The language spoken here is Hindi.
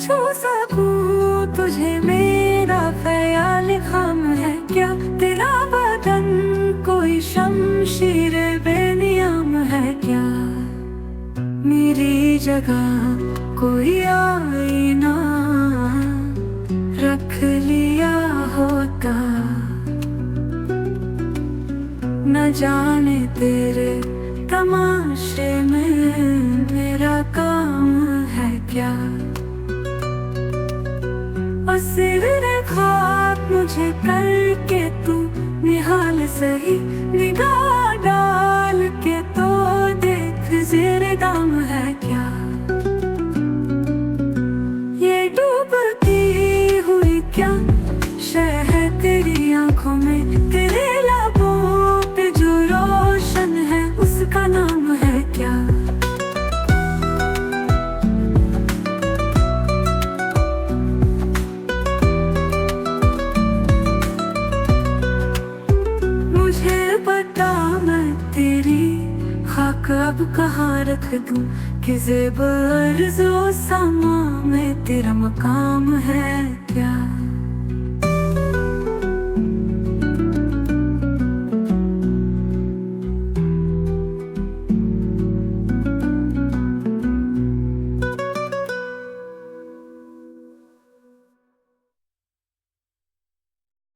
छू सकूं तुझे, मेरा ख्याल खाम है क्या? तेरा बदन कोई शमशीर बेनियाम है क्या? मेरी जगह कोई आईना रख लिया होता, न जाने तेरे तमाशे में मेरा काम है क्या? और सिर खाक मुझे करके तू निहाल सही, निगाह डाल के तो देख ज़ेरे दाम है क्या? ये डूबती हुई क्या शहद तेरी आंखों में, तेरे लबों पे जो रोशन है उसका नाम है क्या? मुझे बता मैं तेरी खाक अब कहाँ रख दूं, कि ज़ेब अर्ज़ो सामा में तेरा मकाम है